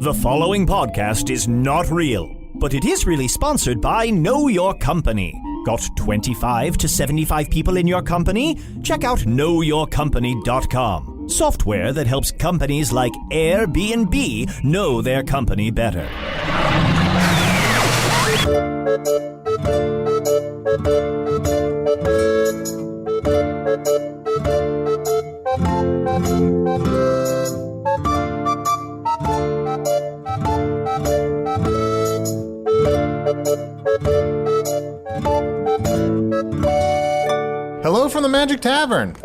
The following podcast is not real, but it is really sponsored by Know Your Company. Got 25 to 75 people in your company? Check out knowyourcompany.com. Software that helps companies like Airbnb know their company better. Hello from the Magic Tavern,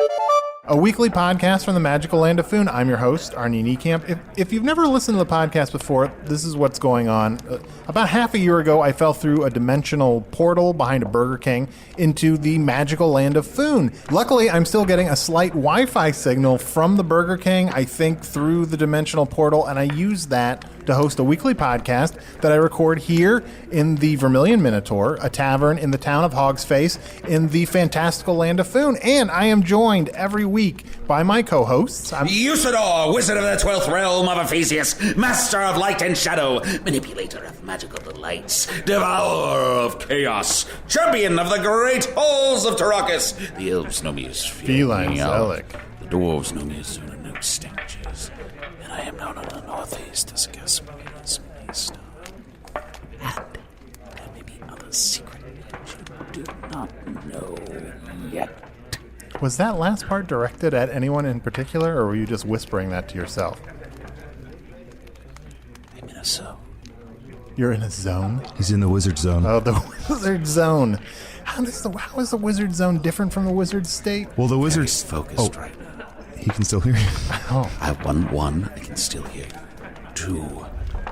a weekly podcast from the magical land of Foon. I'm your host, Arnie Niekamp. If you've never listened to the podcast before, this is what's going on. About half a year ago, I fell through a dimensional portal behind a Burger King into the magical land of Foon. Luckily, I'm still getting a slight Wi-Fi signal from the Burger King, I think through the dimensional portal, and I use that to host a weekly podcast that I record here in the Vermilion Minotaur, a tavern in the town of Hogsface in the fantastical land of Foon. And I am joined every week by my co-hosts. Usidore, wizard of the 12th realm of Ephesius, master of light and shadow, manipulator of magical delights, devourer of chaos, champion of the great halls of Tarakas. The elves know me as Feline Zelic. The dwarves know me as Zuna Stanges. And I am known in the northeast as Gasparina's Maester. And there may be other secret that you do not know yet. Was that last part directed at anyone in particular, or were you just whispering that to yourself? I'm in a zone. You're in a zone? He's in the wizard zone. Oh, the wizard zone. How is the wizard zone different from the wizard state? Well, the wizard's focused right now. He can still hear you. Oh. I can still hear you. 2,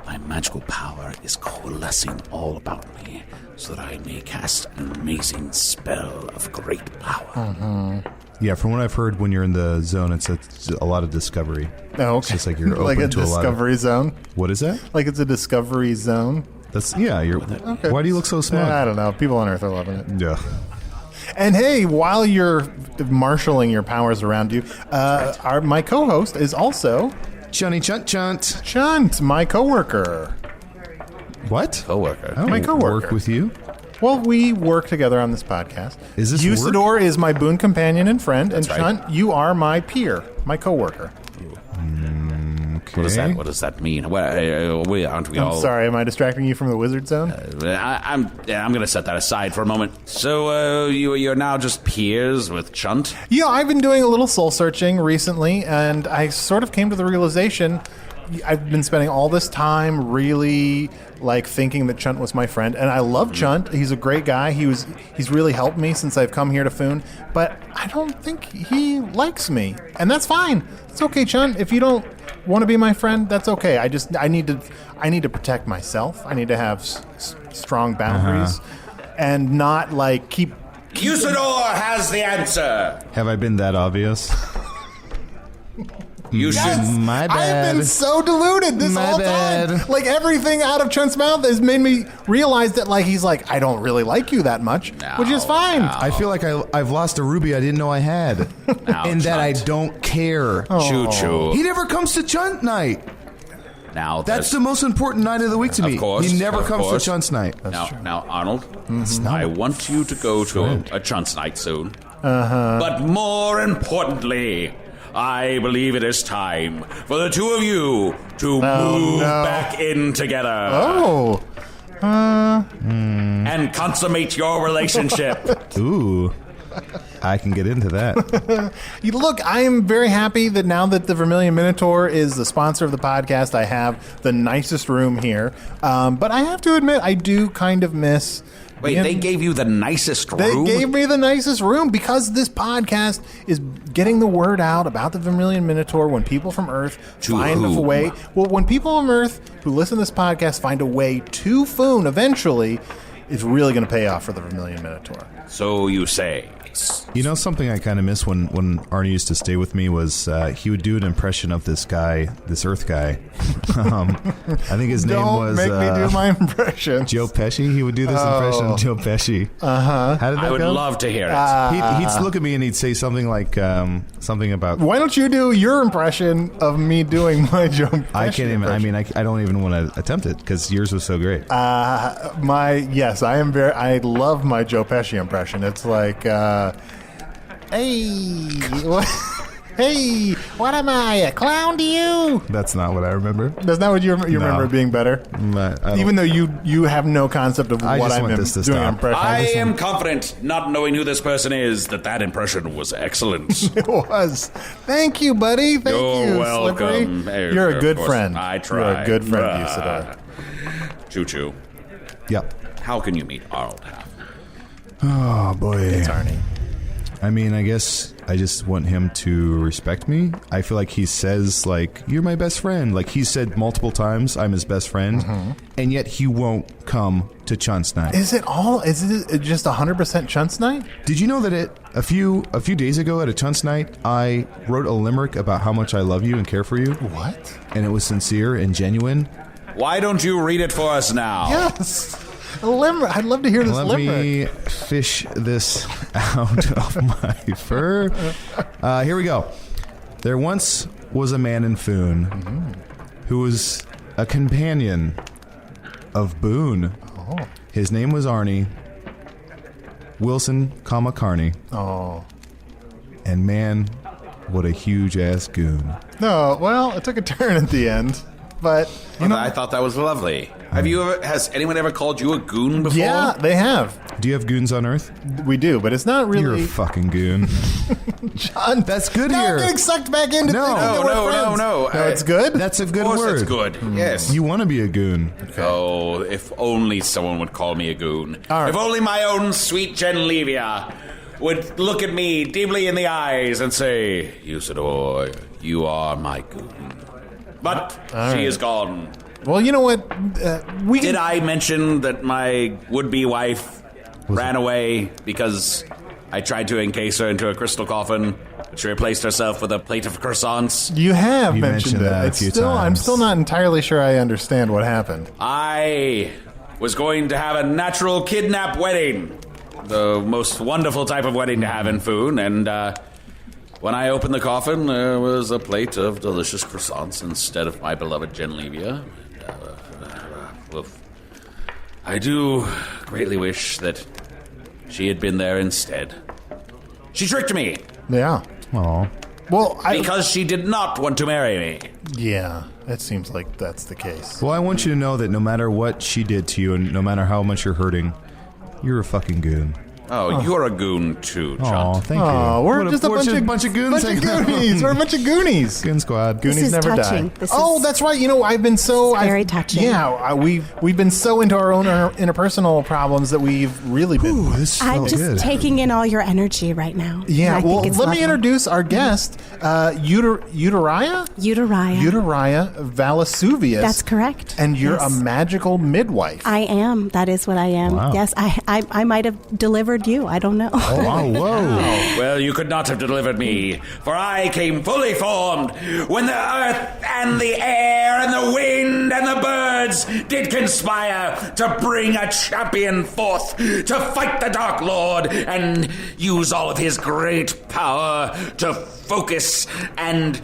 my magical power is coalescing all about me so that I may cast an amazing spell of great power. Mm-hmm. Yeah, from what I've heard, when you're in the zone, it's a lot of discovery. Oh, okay. It's just like you're open like a to a lot of... discovery zone? What is that? Like it's a discovery zone? You're... Okay. Why do you look so smug? I don't know. People on Earth are loving it. Yeah. And hey, while you're marshaling your powers around you, my co-host is also... Chunt. Chunt, my coworker. What? Coworker. I My don't coworker. work with you? Well, we work together on this podcast. Is this Usidore is my boon companion and friend, That's and right. Chunt, you are my peer, my coworker. Okay. What does that mean? Aren't we I'm all... sorry, am I distracting you from the wizard zone? I'm going to set that aside for a moment. So you're now just peers with Chunt? Yeah, I've been doing a little soul searching recently, and I sort of came to the realization I've been spending all this time really thinking that Chunt was my friend, and I love Chunt. He's a great guy. He's really helped me since I've come here to Foon, but I don't think he likes me, and that's fine. It's okay, Chunt. If you don't want to be my friend, that's okay. I need to protect myself. I need to have strong boundaries, and not keep. Usidore has the answer. Have I been that obvious? You should. My bad. I have been so deluded this My whole bad. time. Everything out of Chunt's mouth has made me realize that he's I don't really like you that much, which is fine. I feel like I've lost a ruby I didn't know I had. And that I don't care. Choo-choo. He never comes to Chunt night. Now That's the most important night of the week to me. Of course, he never of comes course. to Chunt's night. Now, Arnold, I want you to go to a Chunt's night soon. But more importantly, I believe it is time for the two of you to move back in together. Oh. And consummate your relationship. Ooh. I can get into that. Look, I am very happy that now that the Vermilion Minotaur is the sponsor of the podcast, I have the nicest room here. But I have to admit, I do kind of miss... Wait, they gave you the nicest room? They gave me the nicest room because this podcast is getting the word out about the Vermilion Minotaur when people from Earth find a way. Well, when people from Earth who listen to this podcast find a way to Foon eventually, it's really going to pay off for the Vermilion Minotaur. So you say. You know, something I kind of miss when Arnie used to stay with me was he would do an impression of this guy, this Earth guy. I think his name was... Don't make me do my impression. Joe Pesci. He would do this impression of Joe Pesci. Uh-huh. How did that I would go? love to hear it. He'd look at me and he'd say something like Something about... Why don't you do your impression of me doing my Joe Pesci I can't even... impression? I don't even want to attempt it because yours was so great. Yes, I love my Joe Pesci impression. It's like, hey, hey, what am I, a clown to you? That's not what I remember. That's not what you remember it being better? Even though you have no concept of what I'm doing impression. I am confident, not knowing who this person is, that impression was excellent. It was. Thank you, buddy. Thank You're you, welcome. Slippery. You're a good friend. I try. You're a good friend, Usidore. Choo-choo. Yep. How can you meet Arnold? Oh, boy. It's Arnie. I mean, I guess I just want him to respect me. I feel like he says, like, you're my best friend. Like, he said multiple times, I'm his best friend. Mm-hmm. And yet he won't come to Chunt's night. Is it just 100% Chunt's night? Did you know that a few days ago at a Chunt's night, I wrote a limerick about how much I love you and care for you? What? And it was sincere and genuine. Why don't you read it for us now? Yes. A limerick. I'd love to hear this Let limerick. me fish this out of my fur. Here we go. There once was a man in Foon who was a companion of Boone. Oh. His name was Arnie. Wilson, Carney. Oh. And man, what a huge-ass goon. No, well, it took a turn at the end. But, I thought that was lovely. Has anyone ever called you a goon before? Yeah, they have. Do you have goons on Earth? We do, but it's not really... You're a fucking goon. John, that's good now here. I'm getting sucked back into No. thinking that we're friends. No. No, it's good? That's a good Of course word. it's good. Yes. You want to be a goon. Okay. Oh, if only someone would call me a goon. All right. If only my own sweet Genlevia would look at me deeply in the eyes and say, Usidore, you are my goon. But she is gone. Well, you know what? Did I mention that my would-be wife ran away because I tried to encase her into a crystal coffin, but she replaced herself with a plate of croissants? You have You mentioned mentioned that it. a few I'm times. still not entirely sure I understand what happened. I was going to have a natural kidnap wedding, the most wonderful type of wedding to have in Foon, and when I opened the coffin, there was a plate of delicious croissants instead of my beloved Genlevia. I do greatly wish that she had been there instead. She tricked me. Yeah. Aw. Well, Because she did not want to marry me. Yeah, it seems like that's the case. Well, I want you to know that no matter what she did to you and no matter how much you're hurting, you're a fucking goon. Oh, you're a goon too, Oh, Chunt. thank you. Oh, we're What just a bunch of goons. Bunch of Goonies. We're a bunch of Goonies. Goon squad. Goonies This is never touching. die. This Oh, is- that's right. You know, I've been so very touching. Yeah, we've been so into our own interpersonal problems that we've really been. Ooh, this I'm felt just good. taking in all your energy right now. Yeah, And I well, think it's let me lovely. introduce our guest, Uteriah? Uteriah. Uteriah Valasuvius. That's correct. And you're Yes. a magical midwife. I am. That is what I am. Wow. Yes, I might have delivered you. I don't know. Oh, wow, whoa. Well, you could not have delivered me, for I came fully formed when the earth and the air and the wind and the birds did conspire to bring a champion forth to fight the Dark Lord and use all of his great power to focus and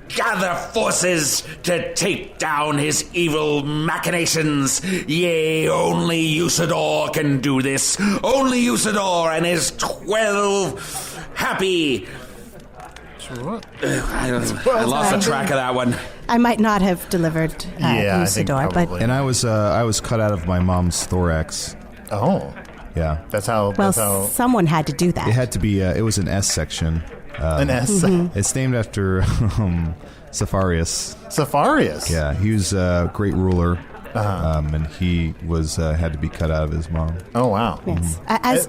gather forces to take down his evil machinations. Yea, only Usidore can do this. Only Usidore and his 12 happy... I lost the track of that one. I might not have delivered Yeah, I think Usidore, but probably. And I was cut out of my mom's thorax. Oh, Yeah. that's how. well, That's how. someone had to do that. It had to be, it was an S section. An S. It's named after Safarius. Safarius. Yeah, he was a great ruler. And he was had to be cut out of his mom. Oh wow. Yes.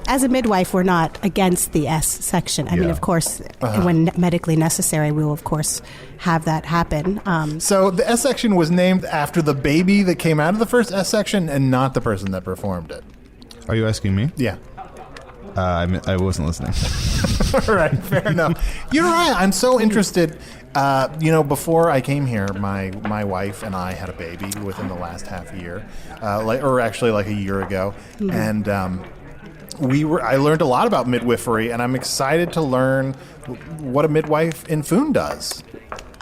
As a midwife, we're not against the S section. I mean, Yeah. of course, when medically necessary, we will, of course, have that happen. So the S section was named after the baby that came out of the first S section, and not the person that performed it. Are you asking me? Yeah. I wasn't listening. All right, fair enough. You're right. I'm so interested. Before I came here, my wife and I had a baby within the last half year, or actually like a year ago, and I learned a lot about midwifery, and I'm excited to learn what a midwife in Foon does.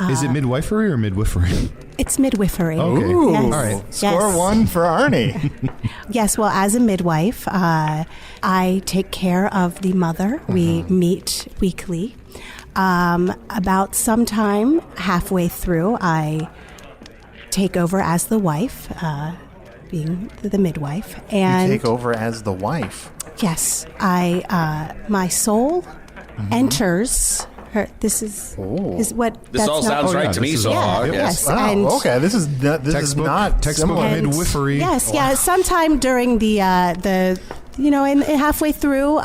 Is it midwifery or midwifery? It's midwifery. Okay. Ooh, Yes. All right. Score one for Arnie. Yes, well, as a midwife, I take care of the mother. We meet weekly. About sometime halfway through, I take over as the wife, being the midwife. And You take over as the wife. yes, my soul enters her. This is what This that's all not- sounds right to me this is so all- far. Yeah, Yes. yes. Wow, And- okay. This is not textbook similar. And- midwifery. Yes, yeah. Sometime during the in halfway through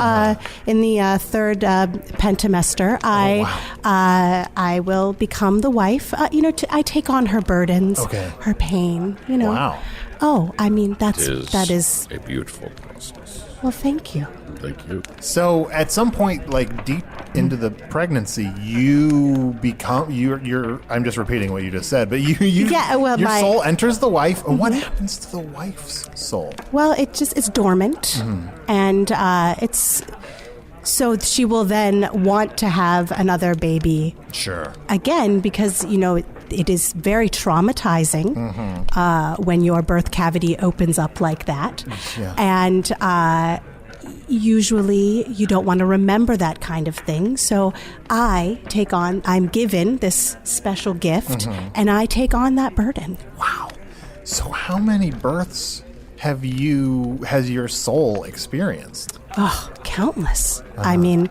in the third pentamester, I will become the wife. I take on her burdens, her pain. Wow. Oh, I mean that is a beautiful process. well. Thank you. Thank you. So at some point, like deep into the pregnancy, you become you're. I'm just repeating what you just said, but you Yeah, well, your my- soul enters the wife. And what happens to the wife's soul? Well, it's dormant, and it's so she will then want to have another baby Sure. again because it is very traumatizing when your birth cavity opens up like that, Yeah. and usually you don't want to remember that kind of thing. So I'm given this special gift, and I take on that burden. Wow. So how many births has your soul experienced? Oh, countless. I mean,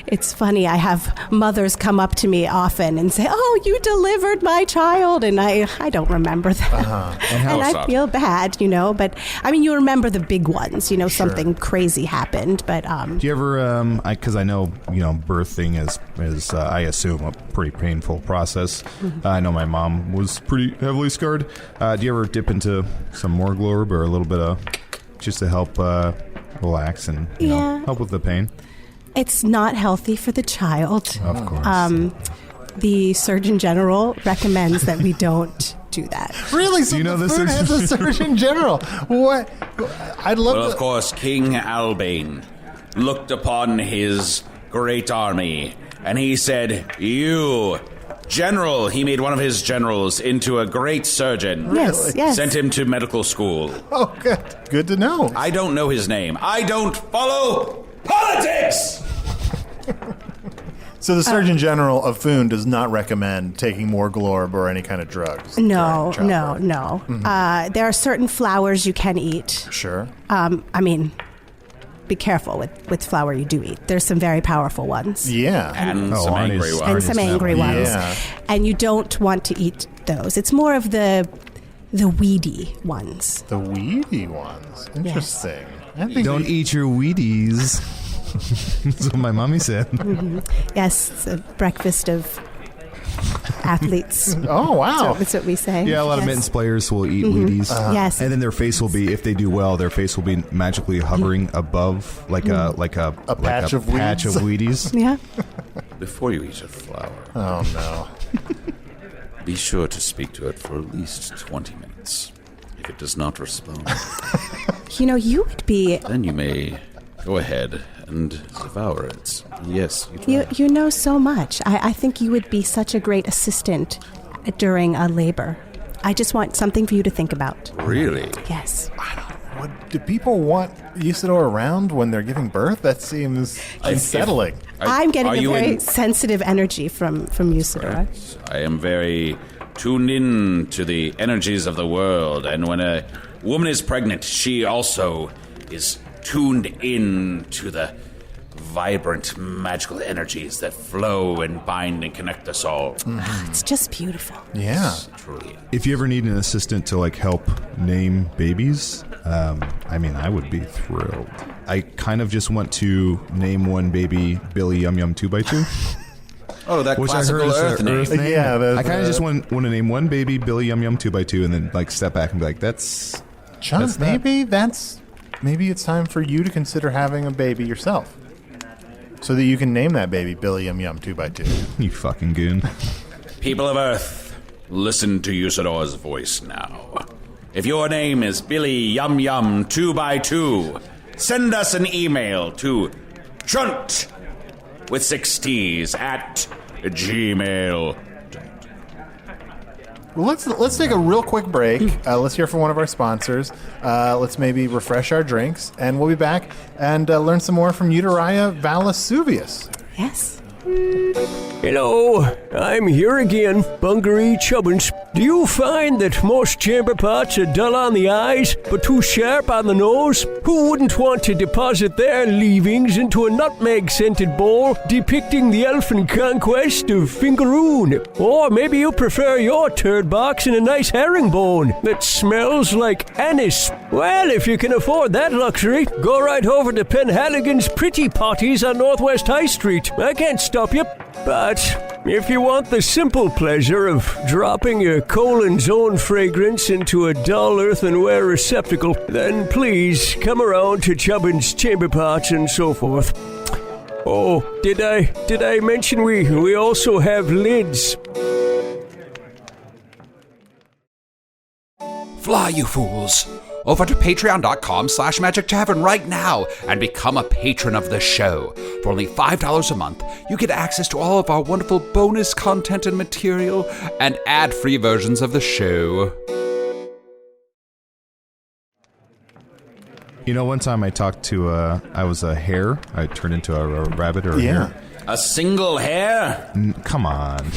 it's funny. I have mothers come up to me often and say, "Oh, you delivered my child," and I don't remember that, and I feel bad, But I mean, you remember the big ones. Something crazy happened, but Do you ever, because I know, birthing is I assume, a pretty painful process. I know my mom was pretty heavily scarred. Do you ever dip into some Morglorb or a little bit of, just to help relax and help with the pain? it's not healthy for the child. Of course. The Surgeon General recommends that we don't do that. Really? So you know the Foon has a Surgeon General? What? I'd love Well, to. of course, King Albane looked upon his great army, and he said, "You, General," he made one of his generals into a great surgeon. Yes, yes. Sent him to medical school. Oh, good. Good to know. I don't know his name. I don't follow politics! So the Surgeon General of Foon does not recommend taking Morglorb or any kind of drugs. No, during no, childbirth. no. There are certain flowers you can eat. Sure. I mean, be careful with flour you do eat. There's some very powerful ones. Yeah. And Oh, some Arnie's- angry ones. And some Arnie's angry not- ones. Yeah. And you don't want to eat those. It's more of the weedy ones. The weedy ones. Interesting. I think Don't eat your Wheaties. That's what my mommy said. Yes, it's a breakfast of athletes. Oh, wow. That's what we say. Yeah, a lot of Yes. mittens players will eat Wheaties. Yes. And then their face will be, if they do well, their face will be magically hovering above like a patch of Wheaties. Yeah. Before you eat a flower, Oh, no. be sure to speak to it for at least 20 minutes. If it does not respond, You would be. then you may go ahead and devour it. Yes, you try. You know so much. I think you would be such a great assistant during a labor. I just want something for you to think about. Really? Yes. What, do people want Usidore around when they're giving birth? That seems unsettling. I'm getting Are a you very in- sensitive energy from Usidore. I am very tuned in to the energies of the world, and when a woman is pregnant, she also is tuned in to the vibrant, magical energies that flow and bind and connect us all. It's just beautiful. Yeah. Truly. If you ever need an assistant to help name babies, I would be thrilled. I kind of just want to name one baby Billy Yum Yum 2x2. Oh, that Which I heard classical is Earth the name. Earth name. Yeah, I kind of just want to name one baby Billy Yum Yum 2x2 and then step back and be like, that's Chunt, That's that. maybe it's time for you to consider having a baby yourself. So that you can name that baby Billy Yum Yum 2x2. you fucking goon. People of Earth, listen to Usidore's voice now. If your name is Billy Yum Yum 2x2, send us an email to Chunt with 6 T's at Gmail. Well, let's take a real quick break. Let's hear from one of our sponsors. Let's maybe refresh our drinks, and we'll be back and learn some more from Uteriah Valasuvius. Yes. Hello, I'm here again, Bungaree Chubbins. Do you find that most chamber pots are dull on the eyes, but too sharp on the nose? Who wouldn't want to deposit their leavings into a nutmeg-scented bowl depicting the elfin conquest of Fingaroon? Or maybe you prefer your turd box in a nice herringbone that smells like anise. Well, if you can afford that luxury, go right over to Penhaligon's Pretty Potties on Northwest High Street. I can't stop you. But if you want the simple pleasure of dropping your colon's own fragrance into a dull earthenware receptacle, then please come around to Chubbins' chamber pots and so forth. Oh, did I mention we also have lids? Fly, you fools! Over to patreon.com/Magic Tavern right now and become a patron of the show. For only $5 a month, you get access to all of our wonderful bonus content and material and ad-free versions of the show. You know, one time I talked to, I was a hare. I turned into a rabbit or a hare. A single hare? Come on.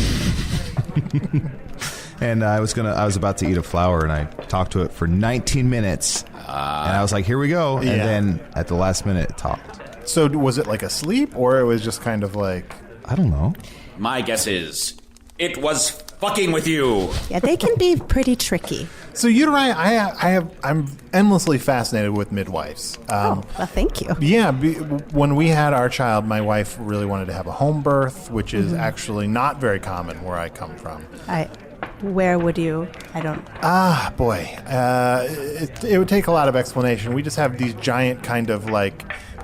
And I was about to eat a flower, and I talked to it for 19 minutes. And I was like, here we go. And then at the last minute, it talked. So was it like asleep, or it was just kind of like... I don't know. My guess is, it was fucking with you. Yeah, they can be pretty tricky. So Uteriah, I'm endlessly fascinated with midwives. Well, thank you. Yeah, when we had our child, my wife really wanted to have a home birth, which is actually not very common where I come from. Where would you? I don't... Boy. It would take a lot of explanation. We just have these giant kind of like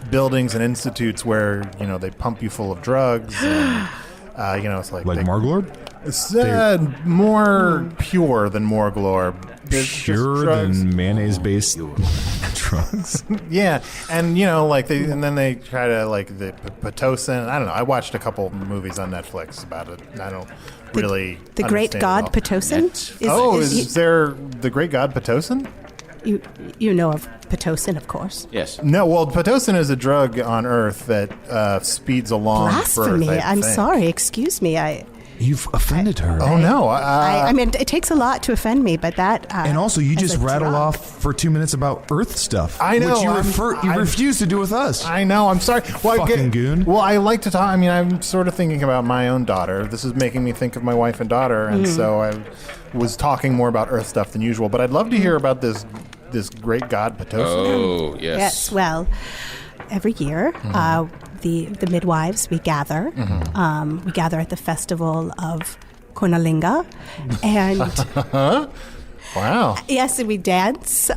buildings and institutes where, you know, they pump you full of drugs. And, you know, it's like Margolis? It's more pure than Morglor. Pure than mayonnaise-based drugs. Yeah, and you know, like then they try to like the Pitocin. I don't know. I watched a couple movies on Netflix about it. I don't really. The great god Pitocin. Is there the great god Pitocin? You know of Pitocin, of course. Yes. No, well, Pitocin is a drug on Earth that speeds along blasphemy. birth. I'm sorry. Excuse me. You've offended her. Oh no! I mean, it takes a lot to offend me, but that. And also, you just rattled off for 2 minutes about Earth stuff. I know. Which you refuse to do with us. I know. I'm sorry. Well, fucking goon. Well, I like to talk. I mean, I'm sort of thinking about my own daughter. This is making me think of my wife and daughter, and so I was talking more about Earth stuff than usual. But I'd love to hear about this great god Pitocin. Oh, yes. Yes. Well, every year, the midwives we gather. We gather at the festival of Cornalinga, and wow. Yes, and we dance.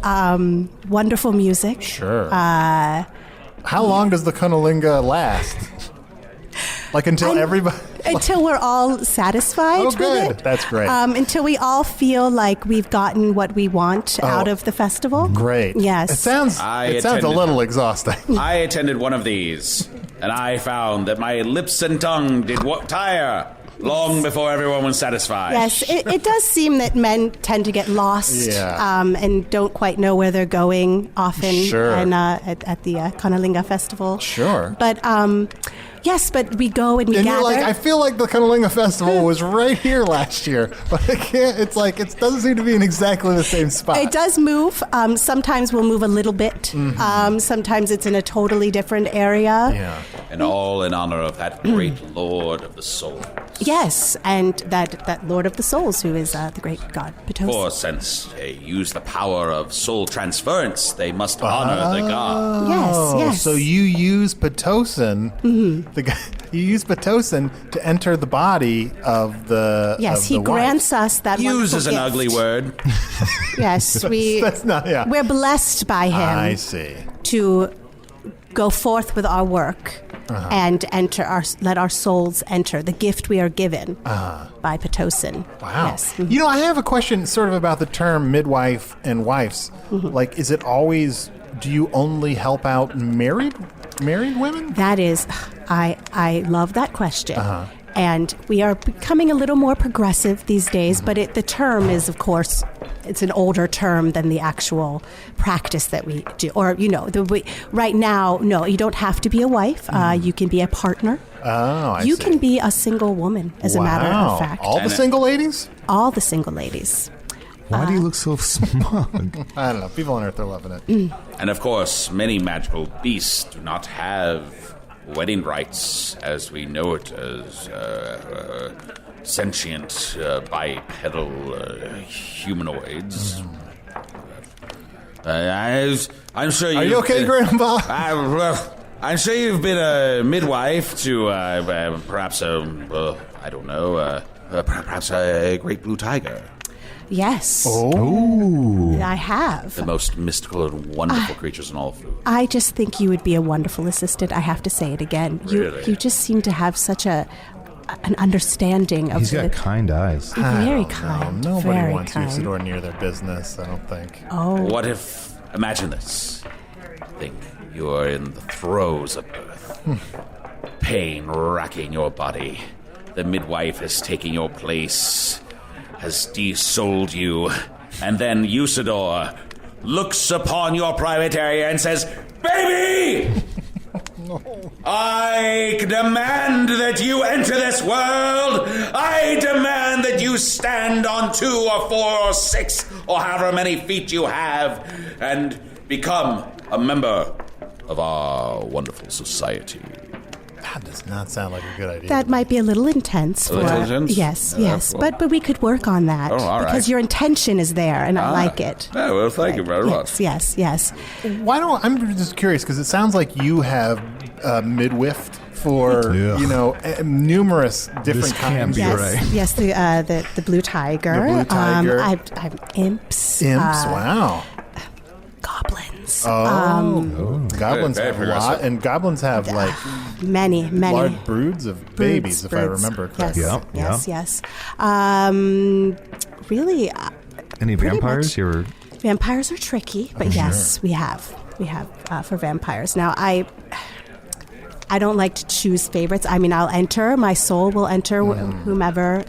Wonderful music. Sure. How long does the Cornalinga last? Like until everybody... Until we're all satisfied with good. it. That's great. Until we all feel like we've gotten what we want out of the festival. Great. Yes. It sounds a little exhausting. I attended one of these, and I found that my lips and tongue did tire long before everyone was satisfied. Yes, it does seem that men tend to get lost and don't quite know where they're going often at the Cornalinga Festival. Sure. But... yes, but we go and we gather. You're like, I feel like the Cornalinga Festival was right here last year, but I can't. It's like it doesn't seem to be in exactly the same spot. It does move. Sometimes we'll move a little bit. Sometimes it's in a totally different area. Yeah, and all in honor of that great Lord of the Souls. Yes, and that Lord of the Souls, who is the great god Pitocin. For since they use the power of soul transference, they must honor the god. Yes. So you use Pitocin. You use Pitocin to enter the body of the. Yes, he grants us that. Use is an gift. ugly word. Yes, that's not. Yeah, we're blessed by him. I see. To go forth with our work and let our souls enter the gift we are given by Pitocin. Wow. Yes. You know, I have a question sort of about the term midwife and wives. Like, is it always do you only help out married women? That is, I love that question. And we are becoming a little more progressive these days, but the term is, of course, it's an older term than the actual practice that we do. Or, right now, no, you don't have to be a wife. You can be a partner. Oh, I see. You can be a single woman, as a matter of fact. All the single ladies? All the single ladies. Why do you look so smug? I don't know. People on Earth are loving it. And of course, many magical beasts do not have wedding rites as we know it as sentient bipedal humanoids. I'm sure you. Are you okay, Grandpa? I'm sure you've been a midwife to perhaps perhaps a great blue tiger. Yes. Oh. I have. The most mystical and wonderful creatures in all of food. I just think you would be a wonderful assistant. I have to say it again. Really? You just seem to have such an understanding of He's got kind eyes. Very kind. Nobody very wants kind. Usidore near their business, I don't think. Oh. What if, imagine this, think you are in the throes of birth, pain racking your body, the midwife is taking your place, has de-souled you, and then Usidore looks upon your private area and says, "Baby! I demand that you enter this world! I demand that you stand on 2 or 4 or 6 or however many feet you have and become a member of our wonderful society." That does not sound like a good idea. That might be a little intense. A little intense? Yes, Yeah, yes. well. But we could work on that. Oh, all because right. your intention is there, and I like it. Yeah, well, thank you very much. Yes. I'm just curious, because it sounds like you have midwifed for, Yeah. numerous different This can't kinds. be Yes, right. yes. The blue tiger. The blue tiger. I'm imps. Imps, wow. Goblins. Goblins Very have a lot, progressive. and goblins have, like, Many. large broods of babies, if I Broods. remember correctly. Yes. Really, Any Pretty vampires? much. You ever? vampires are tricky, but yes, we have for vampires. Now, I don't like to choose favorites. I mean, I'll enter. My soul will enter whomever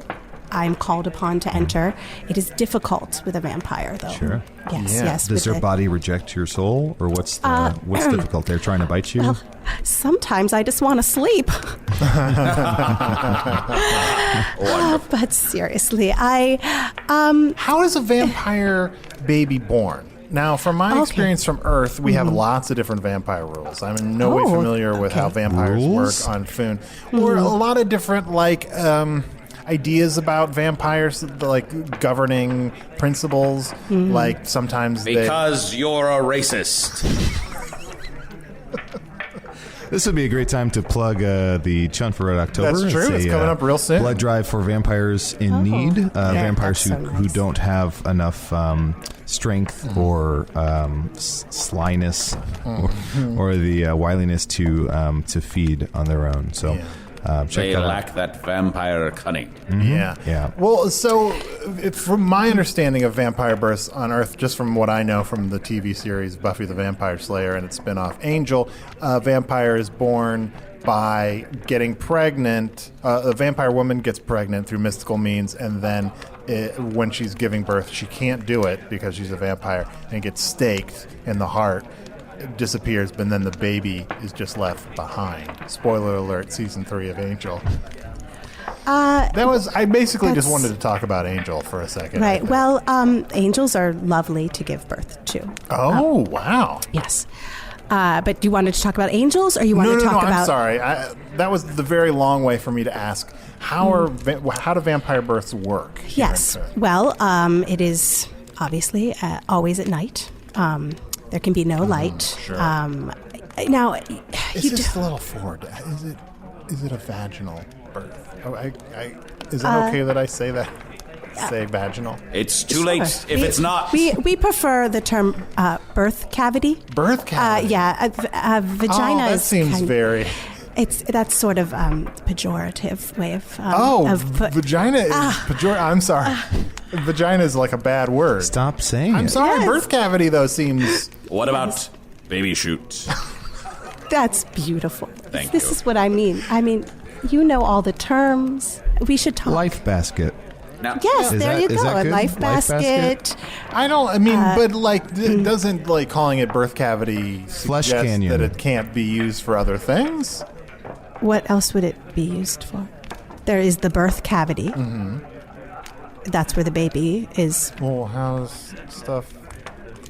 I'm called upon to enter. It is difficult with a vampire, though. Sure. Yes, Yeah. yes. Does with their the- body reject your soul, or what's difficult? They're trying to bite you. Well, sometimes I just want to sleep. But seriously, How is a vampire baby born? Now, from my Okay. experience from Earth, we have lots of different vampire rules. I'm in no way Oh, familiar with how vampires Rules? work on Foon. Or a lot of different, ideas about vampires, like governing principles. Like sometimes Because you're a racist. This would be a great time to plug the Chunt for Red October. That's true. It's coming up real soon. Blood drive for vampires in need. Vampires that's so who nice. don't have enough strength or slyness or the wiliness to feed on their own. So check They that out. lack that vampire cunning. Yeah. Yeah. Well, so from my understanding of vampire births on Earth, just from what I know from the TV series Buffy the Vampire Slayer and its spin-off Angel, a vampire is born by getting pregnant. A vampire woman gets pregnant through mystical means, and then when she's giving birth, she can't do it because she's a vampire, and gets staked in the heart. Disappears, but then the baby is just left behind. Spoiler alert, season 3 of Angel. I basically just that's- wanted to talk about Angel for a second. I right. think. Well, angels are lovely to give birth to. Oh, wow. Yes. But you wanted to talk about angels, or you wanted to talk about? I'm sorry. That was the very long way for me to ask. How do vampire births work? here Yes. in Foon? Well, it is obviously always at night. There can be no light. sure. Now, Is this a little forward? Is it a vaginal birth? Oh, is it okay that I say that? Say vaginal. It's too late if it's not. We prefer the term birth cavity. Birth cavity. Yeah, vagina that is seems kind- very. That's sort of pejorative way of. Vagina is pejorative. I'm sorry. Vagina is like a bad word. Stop saying I'm it. sorry. Yes. Birth cavity though seems. What about baby chute. That's beautiful. Thank this you. is what I mean. I mean, you know all the terms. We should talk. Life basket. Now, Yes, Is there that- you is go. that A good? life Life basket. but like, doesn't like calling it birth cavity Flesh suggest canyon. that it can't be used for other things? What else would it be used for? There is the birth cavity. Mm-hmm. That's where the baby is. Well, how's stuff?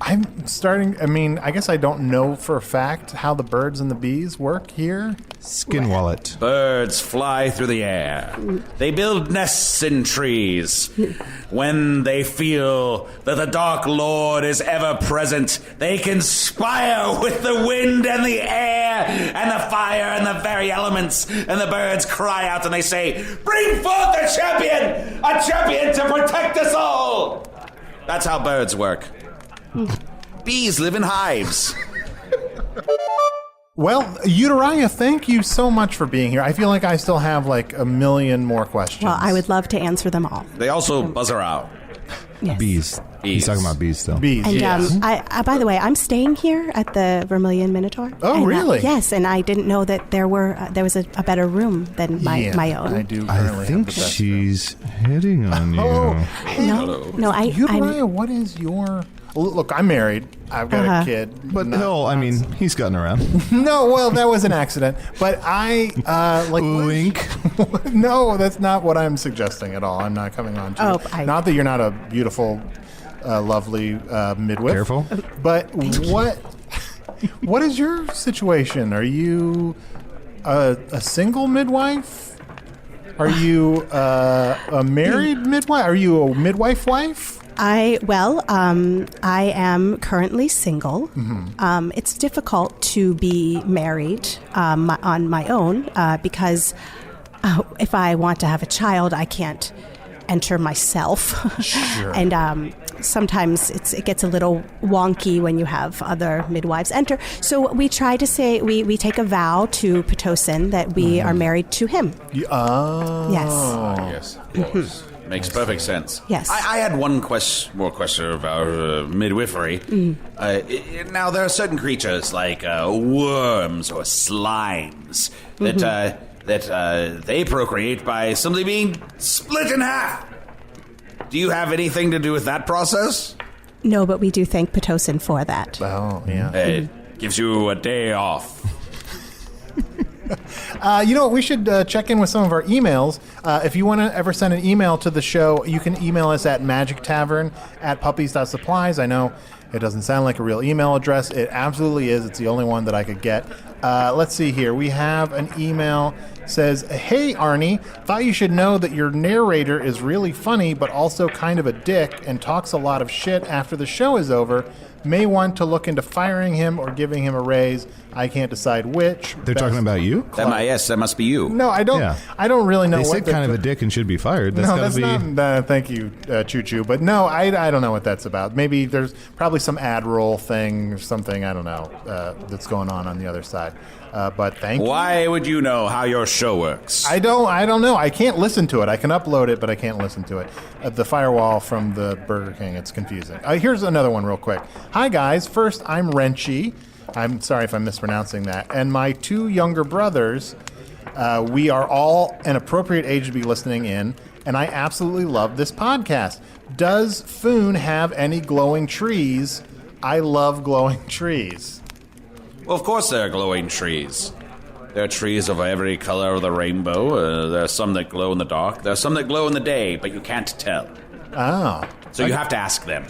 I'm starting. I mean, I guess I don't know for a fact how the birds and the bees work here. Skin wallet. birds fly through the air. They build nests in trees. When they feel that the Dark Lord is ever present, they conspire with the wind and the air and the fire and the very elements. And the birds cry out and they say, "Bring forth a champion to protect us all." That's how birds work. Bees live in hives. Well, Uteriah, thank you so much for being here. I feel like I still have like a million more questions. Well, I would love to answer them all. They also buzz around. Yes. Bees. He's talking about bees still. Bees, And yes. I by the way, I'm staying here at the Vermilion Minotaur. Oh, And, really? yes, and I didn't know that there was a better room than my own. I do I currently think have the best she's hitting on you. Oh, No, Uteriah, what is your... Look, I'm married. I've got a kid. But he's gotten around. No, well, that was an accident. But I, like... Link. No, that's not what I'm suggesting at all. I'm not coming on to you. Not that you're not a beautiful, lovely midwife. Careful. But what is your situation? Are you a single midwife? Are you a married midwife? Are you a midwife wife? I am currently single. Mm-hmm. It's difficult to be married on my own because if I want to have a child, I can't enter myself. Sure. And sometimes it gets a little wonky when you have other midwives enter. So we try to say, we take a vow to Pitocin that we are married to him. Oh. Yes. Yes, of course. Makes perfect sense. Yes. I had one more question about midwifery. Now, there are certain creatures like worms or slimes that they procreate by simply being split in half. Do you have anything to do with that process? No, but we do thank Pitocin for that. Oh, yeah. It gives you a day off. You know what? We should check in with some of our emails. If you want to ever send an email to the show, you can email us at magictavern@puppies.supplies. I know it doesn't sound like a real email address. It absolutely is. It's the only one that I could get. Let's see here. We have an email. Says, "Hey, Arnie, thought you should know that your narrator is really funny, but also kind of a dick and talks a lot of shit after the show is over. May want to look into firing him or giving him a raise. I can't decide which." They're talking about you? Yes, that must be you. No, I don't. Yeah. I don't really know They what said kind of a dick and should be fired. That's No, gotta that's be. not. Thank you, Choo Choo. But no, I don't know what that's about. Maybe there's probably some ad roll thing or something. I don't know that's going on the other side. But thank you. Why would you know how your show works? I don't know. I can't listen to it. I can upload it, but I can't listen to it. The firewall from the Burger King, it's confusing. Here's another one real quick. Hi, guys. First, I'm Wrenchy. I'm sorry if I'm mispronouncing that. And my two younger brothers, we are all an appropriate age to be listening in, and I absolutely love this podcast. Does Foon have any glowing trees? I love glowing trees. Well, of course there are glowing trees. There are trees of every color of the rainbow. There are some that glow in the dark. There are some that glow in the day, but you can't tell. Oh. So you have to ask them.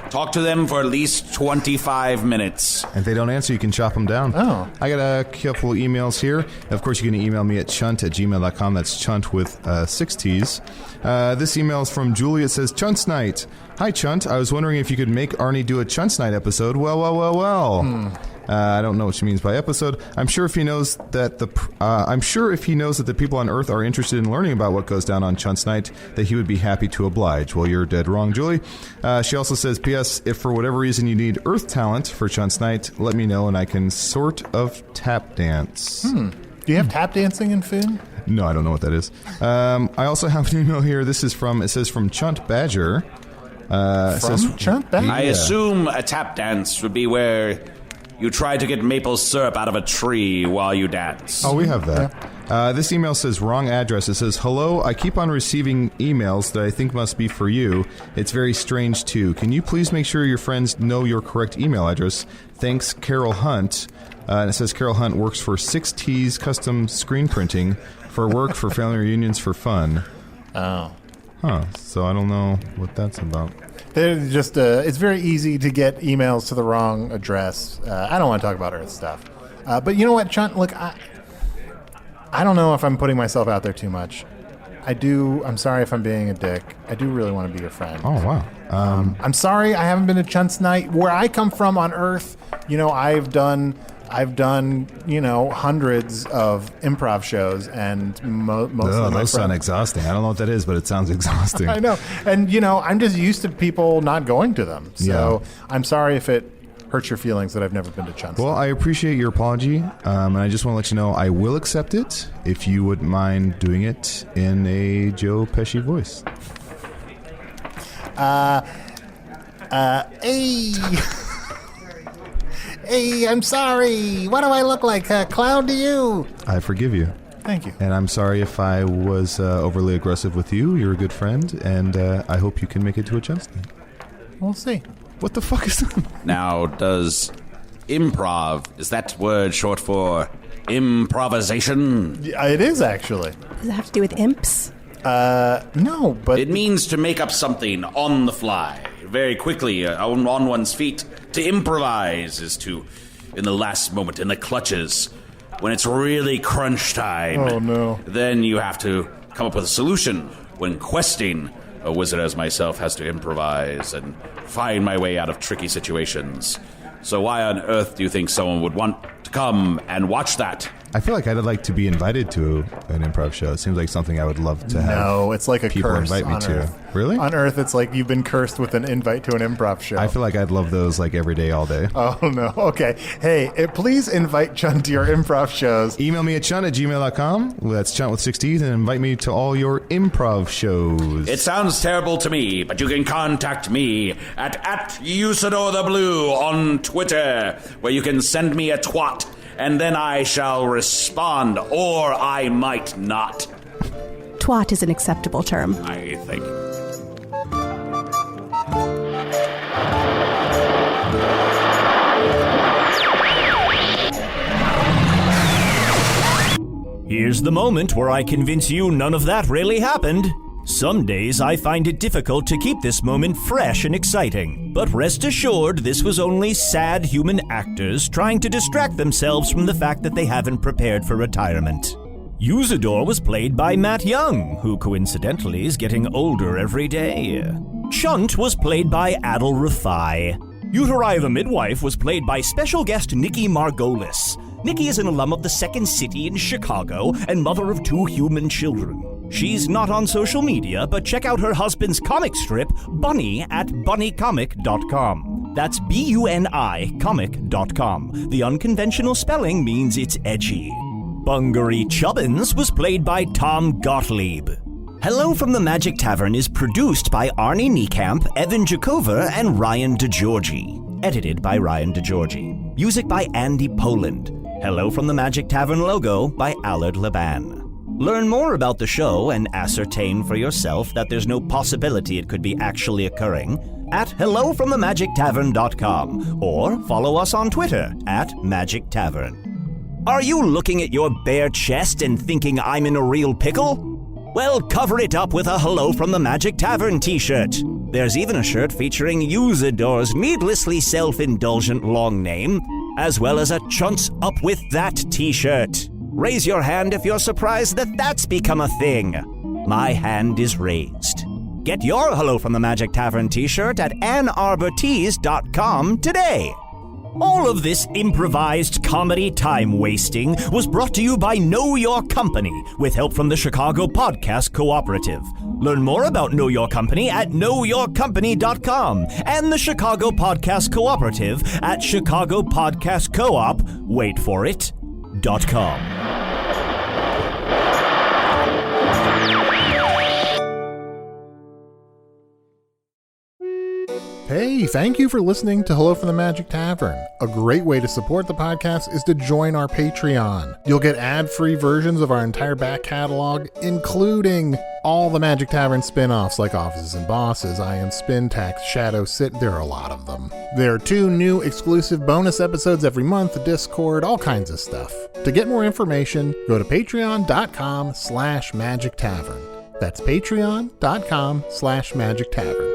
Talk to them for at least 25 minutes. And if they don't answer, you can chop them down. Oh. I got a couple emails here. Of course, you can email me at chunt@gmail.com. That's chunt with 6 T's. This email is from Julie. It says, Chunt's Night. Hi, Chunt. I was wondering if you could make Arnie do a Chunt's Night episode. Well. I don't know what she means by episode. I'm sure if he knows that the people on Earth are interested in learning about what goes down on Chunt's Night, that he would be happy to oblige. Well, you're dead wrong, Julie. She also says, P.S. If for whatever reason you need Earth talent for Chunt's Night, let me know and I can sort of tap dance. Do you have tap dancing in Foon? No, I don't know what that is. I also have an email here. It says from Chunt Badger. Chunt Badger? I assume a tap dance would be where you try to get maple syrup out of a tree while you dance. Oh, we have that. This email says wrong address. It says, hello, I keep on receiving emails that I think must be for you. It's very strange, too. Can you please make sure your friends know your correct email address? Thanks, Carol Hunt. And it says Carol Hunt works for 6T's Custom Screen Printing for work, for family reunions, for fun. Oh. Huh. So I don't know what that's about. They're just, it's very easy to get emails to the wrong address. I don't want to talk about Earth stuff. But you know what, Chunt? Look, I don't know if I'm putting myself out there too much. I'm sorry if I'm being a dick. I do really want to be your friend. Oh, wow. I'm sorry I haven't been to Chunt's night. Where I come from on Earth, I've done, hundreds of improv shows, and most of my those sound exhausting. I don't know what that is, but it sounds exhausting. I know. And, I'm just used to people not going to them. So I'm sorry if it hurts your feelings that I've never been to Chunt's. Well, I appreciate your apology, and I just want to let you know I will accept it if you wouldn't mind doing it in a Joe Pesci voice. Hey. Hey, I'm sorry. What do I look like? A clown to you? I forgive you. Thank you. And I'm sorry if I was overly aggressive with you. You're a good friend, and I hope you can make it to a Chunt's night. We'll see. What the fuck is that? Now, is that word short for improvisation? It is, actually. Does it have to do with imps? No, but... It means to make up something on the fly, very quickly, on one's feet. To improvise is to, in the last moment, in the clutches, when it's really crunch time. Oh, no. Then you have to come up with a solution. When questing, a wizard as myself has to improvise and find my way out of tricky situations. So why on earth do you think someone would want to come and watch that? I feel like I'd like to be invited to an improv show. It seems like something I would love to have. No, it's like a people curse invite me on to. Earth. Really? On Earth, it's like you've been cursed with an invite to an improv show. I feel like I'd love those like every day, all day. Oh, no. Okay. Hey, please invite Chunt to your improv shows. Email me at chunt@gmail.com. That's Chunt with 6 T's, and invite me to all your improv shows. It sounds terrible to me, but you can contact me at Usidore the Blue on Twitter, where you can send me a twat, and then I shall respond, or I might not. Twat is an acceptable term. I think. Here's the moment where I convince you none of that really happened. Some days I find it difficult to keep this moment fresh and exciting, but rest assured this was only sad human actors trying to distract themselves from the fact that they haven't prepared for retirement. Usidore was played by Matt Young, who coincidentally is getting older every day. Chunt was played by Adal Rifai. Uteriah the Midwife was played by special guest Nicky Margolis. Nicky is an alum of the Second City in Chicago and mother of 2 human children. She's not on social media, but check out her husband's comic strip, Bunny, at bunnycomic.com. That's BUNI comic.com. The unconventional spelling means it's edgy. Bungaree Chubbins was played by Tom Gottlieb. Hello from the Magic Tavern is produced by Arnie Niekamp, Evan Jacover, and Ryan DiGiorgi. Edited by Ryan DiGiorgi. Music by Andy Poland. Hello from the Magic Tavern logo by Allard Laban. Learn more about the show and ascertain for yourself that there's no possibility it could be actually occurring at hellofromthemagictavern.com or follow us on Twitter at Magic Tavern. Are you looking at your bare chest and thinking I'm in a real pickle? Well, cover it up with a Hello from the Magic Tavern t-shirt. There's even a shirt featuring Usidore's needlessly self-indulgent long name, as well as a Chunt's Up With That t-shirt. Raise your hand if you're surprised that that's become a thing. My hand is raised. Get your Hello from the Magic Tavern t-shirt at AnnArborTees.com today. All of this improvised comedy time wasting was brought to you by Know Your Company with help from the Chicago Podcast Cooperative. Learn more about Know Your Company at knowyourcompany.com and the Chicago Podcast Cooperative at chicagopodcastcoop, wait for it, .com. Hey, thank you for listening to Hello from the Magic Tavern. A great way to support the podcast is to join our Patreon. You'll get ad-free versions of our entire back catalog, including all the Magic Tavern spin-offs like Offices and Bosses, I Am Spin Tax, Shadow Sit. There are a lot of them. There are 2 new exclusive bonus episodes every month, Discord, all kinds of stuff. To get more information, go to patreon.com/Magic Tavern. That's patreon.com/Magic Tavern.